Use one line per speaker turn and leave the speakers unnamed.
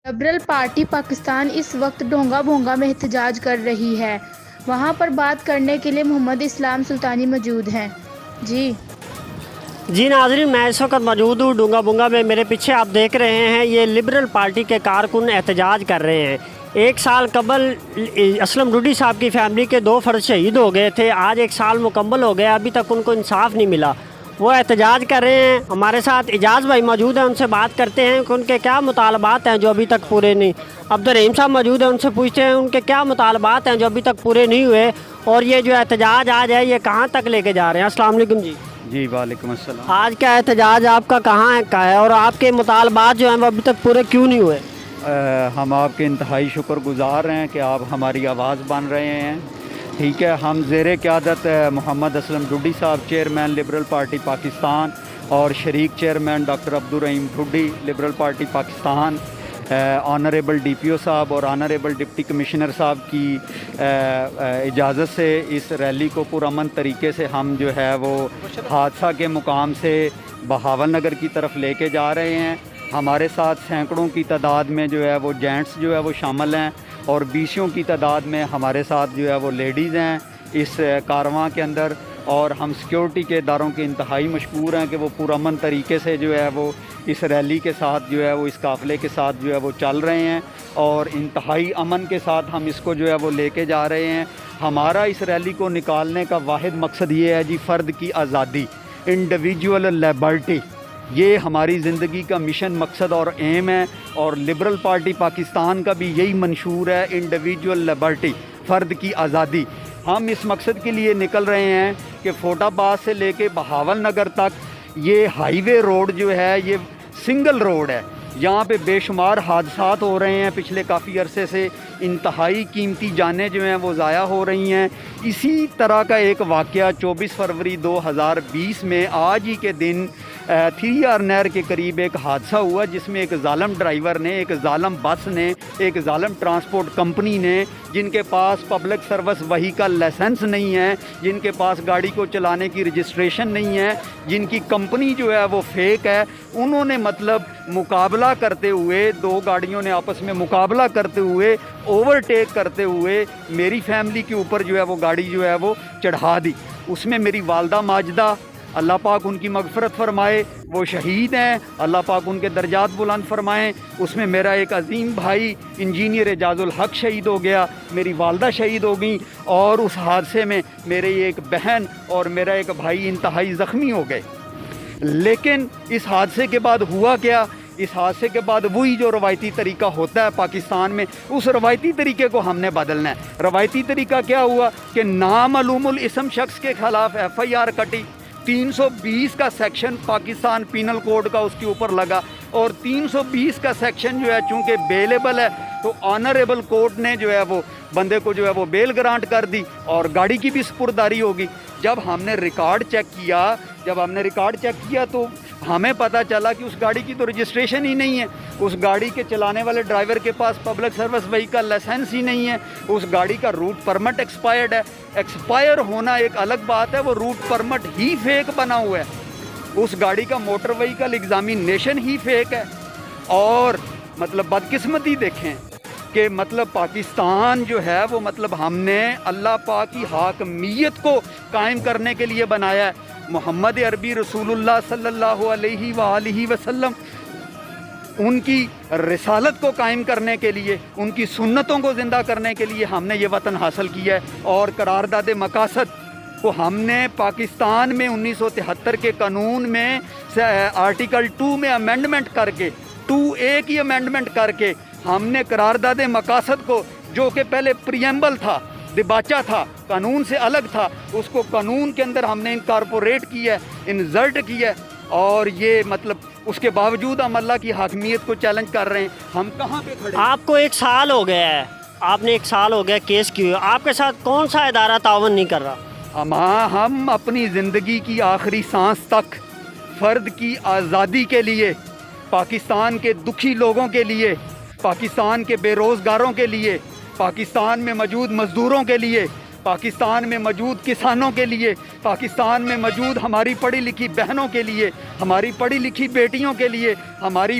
Liberal party Pakistan اس وقت ڈونگا بھونگا میں احتجاج کر رہی ہے۔ وہاں پر بات کرنے کے لیے محمد اسلام سلطانی موجود ہیں۔
جی ناظرین، میں اس وقت موجود ہوں ڈونگا بونگا میں۔ میرے پیچھے آپ دیکھ رہے ہیں یہ لبرل پارٹی کے کارکن احتجاج کر رہے ہیں۔ 1 سال قبل اسلم ڈوڈی صاحب کی فیملی کے 2 فرد شہید ہو گئے تھے۔ آج 1 سال مکمل ہو گیا، ابھی تک ان کو انصاف نہیں ملا۔ وہ احتجاج کر رہے ہیں۔ ہمارے ساتھ اعجاز بھائی موجود ہیں، ان سے بات کرتے ہیں کہ ان کے کیا مطالبات ہیں جو ابھی تک پورے نہیں۔ عبدالرحیم صاحب موجود ہیں، ان سے پوچھتے ہیں ان کے کیا مطالبات ہیں جو ابھی تک پورے نہیں ہوئے، اور یہ جو احتجاج آج ہے یہ کہاں تک لے کے جا رہے ہیں۔ السلام علیکم جی۔
جی وعلیکم السلام۔
آج کا احتجاج آپ کا کہاں کا ہے اور آپ کے مطالبات جو ہیں وہ ابھی تک پورے کیوں نہیں ہوئے؟
ہم آپ کے انتہائی شکر گزار ہیں کہ آپ ہماری آواز بن رہے ہیں۔ ٹھیک ہے، ہم زیر قیادت محمد اسلم ڈوڈی صاحب چیئرمین لبرل پارٹی پاکستان اور شریک chairman doctor Abdul Rahim Dodi liberal party Pakistan, honourable D P O صاحب اور آنریبل ڈپٹی کمشنر صاحب کی اجازت سے اس ریلی کو پرامن طریقے سے ہم جو ہے وہ حادثہ کے مقام سے بہاول نگر کی طرف لے کے جا رہے ہیں۔ ہمارے ساتھ سینکڑوں کی تعداد میں جو ہے وہ جینٹس جو ہے وہ شامل ہیں اور 20 کی تعداد میں ہمارے ساتھ جو ہے وہ لیڈیز ہیں اس کارواں کے اندر، اور ہم سیکیورٹی کے اداروں کے انتہائی مشکور ہیں کہ وہ پرامن طریقے سے جو ہے وہ اس ریلی کے ساتھ جو ہے وہ اس قافلے کے ساتھ جو ہے وہ چل رہے ہیں، اور انتہائی امن کے ساتھ ہم اس کو جو ہے وہ لے کے جا رہے ہیں۔ ہمارا اس ریلی کو نکالنے کا واحد مقصد یہ ہے جی، فرد کی آزادی، انڈیویجول لیبرٹی، یہ ہماری زندگی کا مشن، مقصد اور ایم ہے، اور لبرل پارٹی پاکستان کا بھی یہی منشور ہے، انڈیویجول لیبرٹی، فرد کی آزادی۔ ہم اس مقصد کے لیے نکل رہے ہیں کہ فوٹ آباد سے لے کے بہاول نگر تک یہ ہائی وے روڈ جو ہے یہ سنگل روڈ ہے، یہاں پہ بے شمار حادثات ہو رہے ہیں پچھلے کافی عرصے سے، انتہائی قیمتی جانیں جو ہیں وہ ضائع ہو رہی ہیں۔ اسی طرح کا ایک واقعہ 24 فروری 2020 میں آج ہی کے دن 3R نہر کے قریب ایک حادثہ ہوا، جس میں ایک ظالم ڈرائیور نے، ایک ظالم بس نے، ایک ظالم ٹرانسپورٹ کمپنی نے، جن کے پاس پبلک سروس وہیکل لائسنس نہیں ہے، جن کے پاس گاڑی کو چلانے کی رجسٹریشن نہیں ہے، جن کی کمپنی جو ہے وہ فیک ہے، انہوں نے مطلب مقابلہ کرتے ہوئے، 2 گاڑیوں نے آپس میں مقابلہ کرتے ہوئے، اوورٹیک کرتے ہوئے میری فیملی کے اوپر جو ہے وہ گاڑی جو ہے وہ چڑھا دی۔ اس میں میری والدہ ماجدہ، اللہ پاک ان کی مغفرت فرمائے، وہ شہید ہیں، اللہ پاک ان کے درجات بلند فرمائیں۔ اس میں میرا ایک عظیم بھائی انجینئر اعجاز الحق شہید ہو گیا، میری والدہ شہید ہو گئیں، اور اس حادثے میں میرے ایک بہن اور میرا ایک بھائی انتہائی زخمی ہو گئے۔ لیکن اس حادثے کے بعد ہوا کیا؟ اس حادثے کے بعد وہی جو روایتی طریقہ ہوتا ہے پاکستان میں، اس روایتی طریقے کو ہم نے بدلنا ہے۔ روایتی طریقہ کیا ہوا کہ نامعلوم الاسم شخص کے خلاف FIR کٹی، 320 کا سیکشن پاکستان پینل کوڈ کا اس کے اوپر لگا، اور 320 کا سیکشن جو ہے چونکہ بیلیبل ہے تو آنریبل کورٹ نے جو ہے وہ بندے کو جو ہے وہ بیل گرانٹ کر دی، اور گاڑی کی بھی سپرداری ہوگی۔ جب ہم نے ریکارڈ چیک کیا تو ہمیں پتہ چلا کہ اس گاڑی کی تو رجسٹریشن ہی نہیں ہے، اس گاڑی کے چلانے والے ڈرائیور کے پاس پبلک سروس وہیکل لائسنس ہی نہیں ہے، اس گاڑی کا روٹ پرمٹ ایکسپائرڈ ہے۔ ایکسپائر ہونا ایک الگ بات ہے، وہ روٹ پرمٹ ہی فیک بنا ہوا ہے، اس گاڑی کا موٹر وہیکل ایگزامینیشن ہی فیک ہے۔ اور مطلب بدقسمتی دیکھیں کہ مطلب پاکستان جو ہے وہ مطلب ہم نے اللہ پاک کی حاکمیت کو قائم کرنے کے لیے بنایا ہے۔ محمد عربی رسول اللہ صلی اللہ علیہ وآلہ وسلم، ان کی رسالت کو قائم کرنے کے لیے، ان کی سنتوں کو زندہ کرنے کے لیے ہم نے یہ وطن حاصل کیا ہے، اور قرارداد مقاصد کو ہم نے پاکستان میں 1973 کے قانون میں آرٹیکل 2 میں امینڈمنٹ کر کے 2A کی امینڈمنٹ کر کے ہم نے قرارداد مقاصد کو، جو کہ پہلے پریمبل تھا، دباچہ تھا، قانون سے الگ تھا، اس کو قانون کے اندر ہم نے انکارپوریٹ کیا ہے، انزرٹ کیا ہے، اور یہ مطلب اس کے باوجود ہم اللہ کی حاکمیت کو چیلنج کر رہے ہیں۔ ہم کہاں پہ کھڑے ہیں؟
آپ کو 1 سال ہو گیا ہے، آپ نے 1 سال ہو گیا کیس کیے ہوئے، آپ کے ساتھ کون سا ادارہ تعاون نہیں کر رہا؟
ہم اپنی زندگی کی آخری سانس تک فرد کی آزادی کے لیے، پاکستان کے دکھی لوگوں کے لیے، پاکستان کے بے روزگاروں کے لیے، پاکستان میں موجود مزدوروں کے لیے، پاکستان میں موجود کسانوں کے لیے، پاکستان میں موجود ہماری پڑھی لکھی بہنوں کے لیے، ہماری پڑھی لکھی بیٹیوں کے لیے، ہماری